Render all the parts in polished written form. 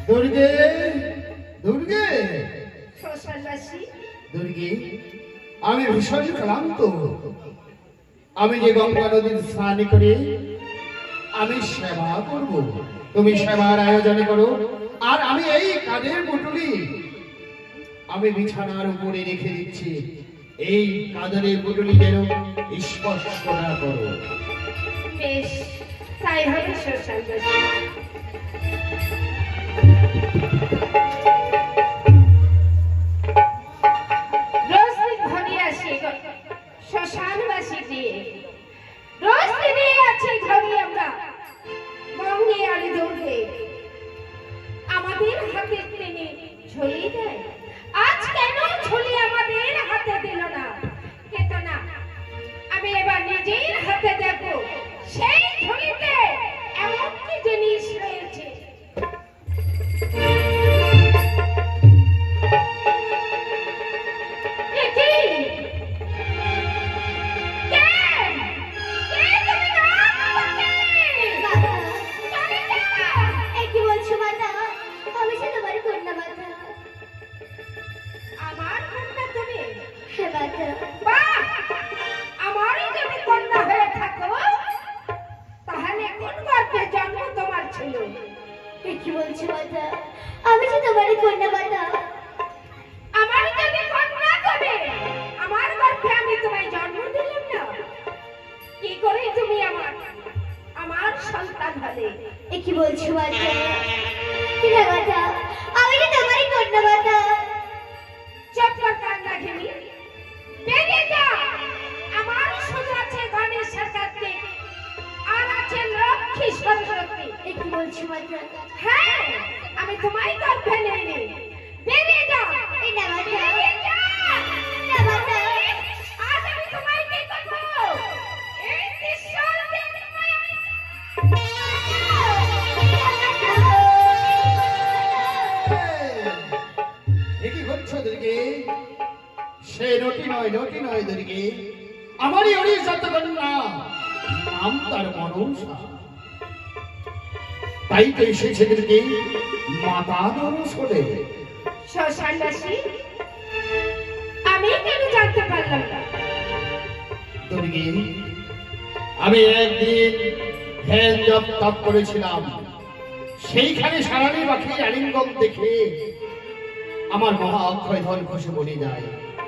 দুর্গে দুর্গে দুর্গে আমি ভীষণ ক্লান্ত। আমি যে গঙ্গা নদীর স্নান করে আমি সেবা করব, তুমি সেবার আয়োজন করো। আর আমি এই কাজের পুটুলি আমি বিছানার উপরে রেখে দিচ্ছি, এই কাজের পুটুলি যেন স্পর্শ না করো। বেশ, তাই হবে শ্মশানবাসী। রোজ দিন ঘরে আসি শ্মশানবাসী দিয়ে, রোজ দিনে আছে ঘরে আমরা মঙ্গে আর দৌড়ে আমাদের হাতে টেনে ঝুলিয়ে দেয়। আজ কেন ঝুলি আমাদের হাতে দিল না? কেত না, আমি এবার নিজের হাতে দেখো সেই ঝুলিতে এমন কি জিনিস রয়েছে। আমি যে তোমার কন্যা মাতা। আমার যদি কন্যা তবে আমার গর্ভে আমি তোমায় জন্ম দিলাম না, কি করে তুমি আমার সন্তান হলে? এ কি বলছো মাতা? মাতা, আমি যে তোমার কন্যা মাতা। চুপ কর কান্না ঘেমি, বেরিয়ে যা। আমার শুধু আছে গণেশের কাছে আর আছে লক্ষ্মী সরস্বতী। এ কি বলছো মাতা? হ্যাঁ, আমি তোমায় গর্ভে নেইনি, বেরিয়ে যা। এই না মাতা, বেরিয়ে যা। না মাতা, আজ আমি তোমায় কি করবো? এই ত্রিশূল দিয়ে তোমায় কি করছো দুর্গে? সে নটি নয় দুর্গে, আমারই অরিজাত কন্যা, নাম তার মনসা। তাই তো এসেছে দুর্গে মাতা দর্শনে। শ্মশানবাসী, আমি কেন জানতে পারলাম না? দুর্গে, আমি একদিন ধ্যান জপ তপ করেছিলাম, সেইখানে সারানি পাখি আলিঙ্গন দেখে আমার মহা অক্ষয় ধন খসে পড়ে যায়।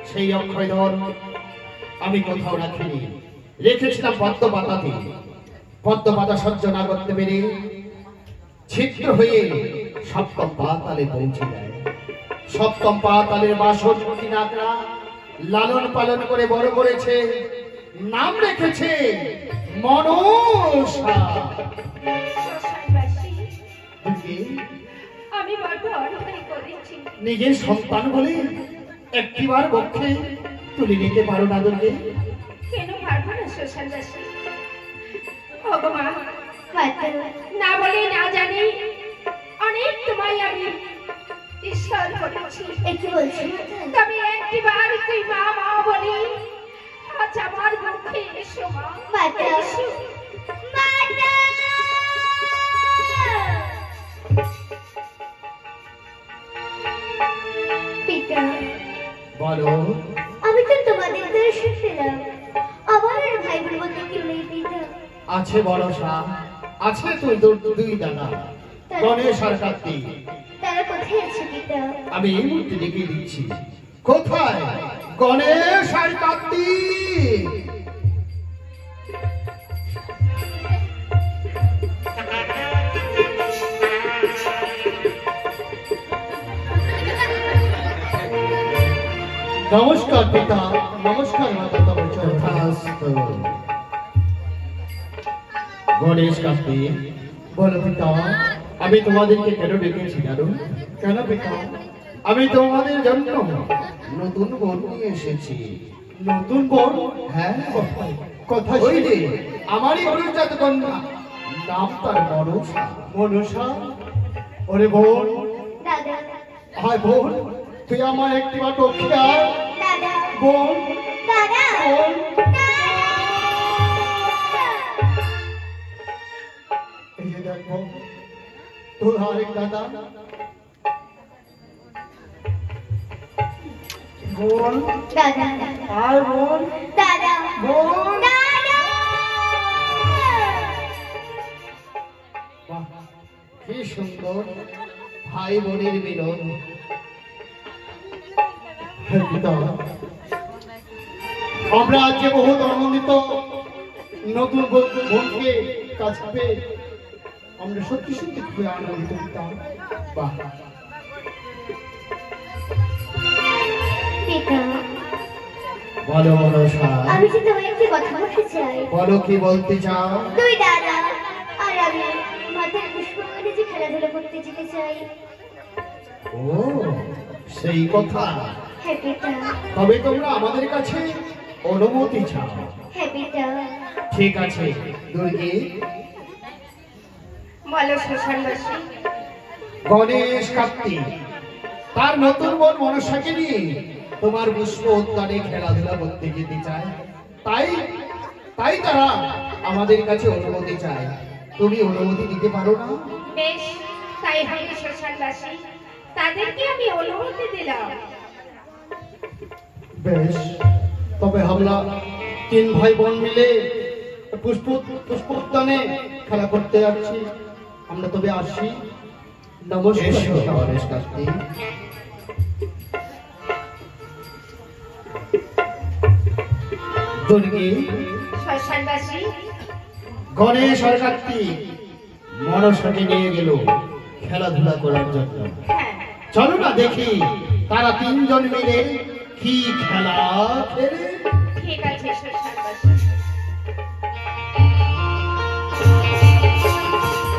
সেই অক্ষয় ধন আমি কোথাও রাখিনি, রেখেছিলাম পদ্ম পাতাতে। পদ্ম পাতা সহ্য না করতে পেরে ছিদ্র হয়ে সপ্তম পাতালে পৌঁছে যায়। সপ্তম পাতালের ৬২ নাকড়া লালন পালন করে বড় করেছে, নাম রেখেছে মনসা। শ্মশানবাসী, আমি বড্ড অন্যায় করেছি। নিজের সন্তান বলে একটিবার পক্ষে তুলে নিতে পারো না দুর্গে? কেন পারবো না শ্মশানবাসী? ভগবান, মাতা, না বলে না জানি অনেক তোমায় আমি ঈশ্বর করেছি। এ কি বলছো মাতা? তবে একটিবার তুই মা মা বলি আজ আমার মুখে এসো মা। মাতা, এসো। মাতা, পিতা, বলো। আমি তো তোমাদের দর্শন পেলাম, আমার আর ভাই বোন বলতে কেউ নেই পিতা। আছে ভরসা, আছে তুই দুই দাদা গণেশ আর কার্তিক। তারা কোথায় আছে পিতা? আমি এই মুহূর্তে দেখিয়ে দিচ্ছি। কোথায় গণেশ আর কার্তিক? নমস্কার পিতা, নমস্কার মাতা। তথাস্তু। গণেশ কার্তিক, বলো পিতা, আমি তোমাদেরকে কেন ডেকেছি জানো? কেন পিতা? আমি তোমাদের জন্য নতুন বোন নিয়ে এসেছি। নতুন বোন? হ্যাঁ, কথা ওই যে আমারই অভিজাত কন্যা, নাম তার মনসা। মনসা? ওরে বোন, দাদা, হায় বোন, তুই আমার একটিবার পক্ষে আয়। দাদা, বোন, দাদা, বোন। এই যে দেখ বোন, তোর আরেক দাদা। বোন, দাদা, আর বোন, দাদা, বোন। দাদা। বাহ, কি সুন্দর ভাই বোনের মিলন। হে পিতা, আমরা আজকে বহুত আনন্দিত নতুন বোনকে কাছে পেয়ে। আমরা সত্যি সত্যি খুবই আনন্দিত পিতা। বাহ, পিতা, বলো মনসা, আমি যে তোমায় একটি কথা বলতে চাই। বলো কি বলতে চাও? তুই দাদা আর আমি মাথার পুষ্পবনে যে খেলাধুলা করতে যেতে চাই। ও, সেই কথা। হ্যাঁ পিতা, তবে তোমরা আমাদের কাছে অনুমতি চাও। হ্যাঁ পিতা। ঠিক আছে দুর্গি। বলো শ্মশানবাসী। গণেশ কার্তিক তার নতুন বোন মনসাকে নিয়ে তোমার পুষ্প উদ্যানে খেলাধুলা করতে যেতে চায়। তাই তাই তারা আমাদের কাছে অনুমতি চায়। তুমি অনুমতি দিতে পারো না? বেশ, তাই হবে শ্মশানবাসী, তাদেরকে আমি অনুমতি দিলাম। বেশ, তবে আমরা তিন ভাই বোন মিলে পুষ্প উদ্যানে খেলা করতে যাচ্ছি। আমরা তবে আসি। নমস্কার গণেশ কার্তিক। দুর্গি, শ্মশানবাসী, গণেশ আর কার্তিক মনসাকে নিয়ে গেল খেলাধুলা করার জন্য। হ্যাঁ, চলো না দেখি তারা তিনজন মিলে কি খেলা খেলে।